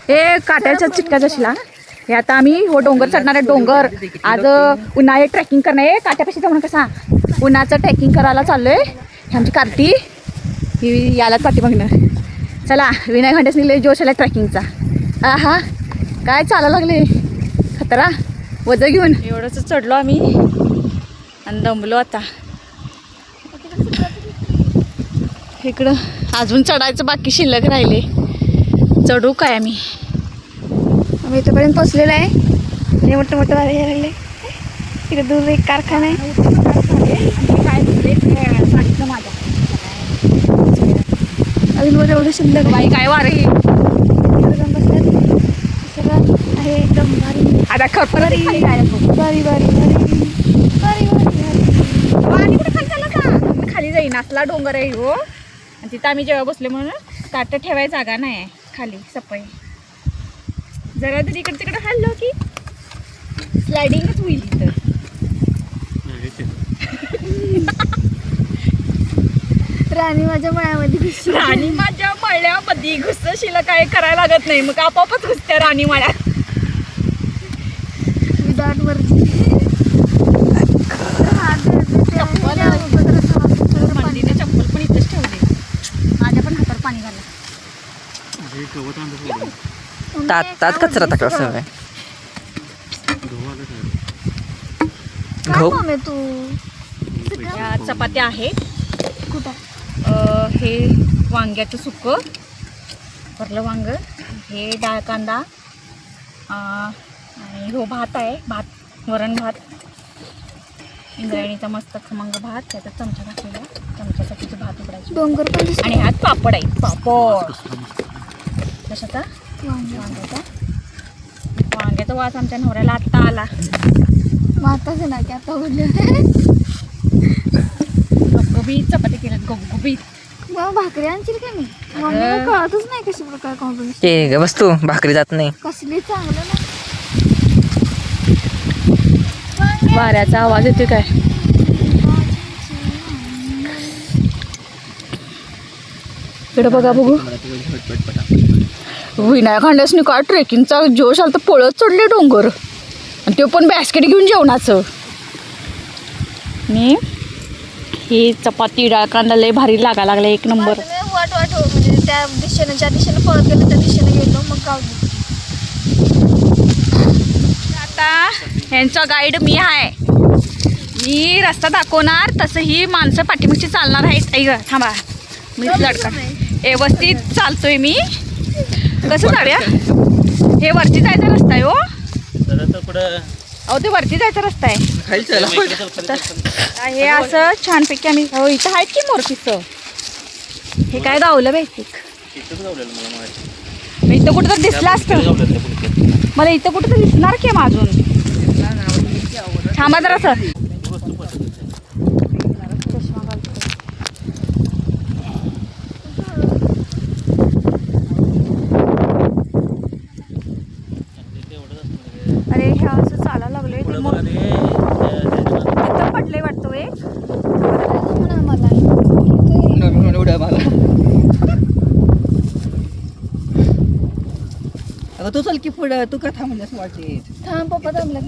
हे काट्याच्या चिटकाच्या शिला हे आता आम्ही हो डोंगर चढणार आहे. डोंगर आज उन्हाळे ट्रेकिंग करणार आहे. काट्यापाशी जाऊन कसा उन्हाचं ट्रेकिंग करायला चाललोय. आमची कार्ती ही यालाच पाठी बघणार. चला विनायक घंटेस निघले जोश आला ट्रेकिंगचा. हा हा काय चालायला लागले खतरा वजन घेऊन. एवढंच चढलो आम्ही आणि दमलो आता. इकडं अजून चढायचं बाकी शिल्लक राहिले. चढू काय आम्ही इथपर्यंत पोचलेलं आहे. हे मोठं मोठं वारे यायला लागले. इकडे दूर एक कारखाना आहे. काय सांगितलं माझ्या अजून वर एवढं शिल्लक बाई काय वारे आहे एकदम भारी. आता खपरी बारी बारी बारी बारी बारी कुठे खाली झाला का खाली जाईन. असला डोंगर आहे हो आणि तिथं आम्ही जेव्हा बसले म्हणून काट ठेवायची जागा नाही आहे खाली सपाई. जरा तर इकडे तिकडे हल्लो की स्लायडिंगच होईल इथं. राणी माझ्या मळ्यामध्ये राणी माझ्या मळ्यामध्ये घुसशिला काय करायला लागत नाही. मग आपोआपच घुसते राणी मळ्यात. विदाउट वरती चप्पल पण इथंच ठेवले. माझ्या पण हातावर पाणी घाला. तात कचरा टाकला सगळं. तू या चपात्या आहेत. हे वांग्याचं सुकं भरलं वांग. हे डाळ कांदा आणि हो भात आहे. भात वरण भात इंद्रायणीचा मस्त खमंग भात. त्याचा चमचा घातलेला चमच्यासाठी भात उघडायचा डोंगर पण. आणि ह्यात पापड आहे. पापड कशाचा वांग्याचा वास आमच्या नवऱ्याला आत्ता आला. माताच ना की आता गुबगुबीत चपात्या केल्यात गुबगुबीत. मग भाकरी आणशील का मी कळतच नाही कशी प्रकार कॉम्बिनेशन. ते वस्तू भाकरी जात नाही. कसली चांगलं ना. वाऱ्याचा आवाज येतोय काय. इकडे बघा बघू विनायक खंडेसनी काय ट्रेकिंगचा जोश आला तर पळत चढले डोंगर आणि ते पण बॅस्केट घेऊन जेवणाचं. मी ही चपाती डाळ कांदा लय भारी लागा लागला एक नंबर. वाट वाट म्हणजे त्या दिशेने ज्या दिशेने पळत गेलो त्या दिशेने गेलो मग गावली. आता ह्यांचा गाईड मी आहे. मी रस्ता दाखवणार तसं ही माणसं पाठीमागची चालणार आहेत. ऐक थांबा मी लडका व्यवस्थित चालतोय मी. कसं जाऊया. हे वरती जायचा रस्ता आहे हो. अहो ते वरती जायचा रस्ता आहे. हे असं छानपैकी आम्ही हो इथं आहेत की मोरपीचं. हे काय गावलं बाई. इथं कुठं तर दिसलं असतं मला. इथं कुठं तर दिसणार की अजून. थांबा जरा सर. अरे हे असं चालायला लागलोय ते तिथं पडलंय वाटतं एक मला. अगं तू चल की पुढं. तू का थांबली असं वाटते. थांब पप्पा थांबलं.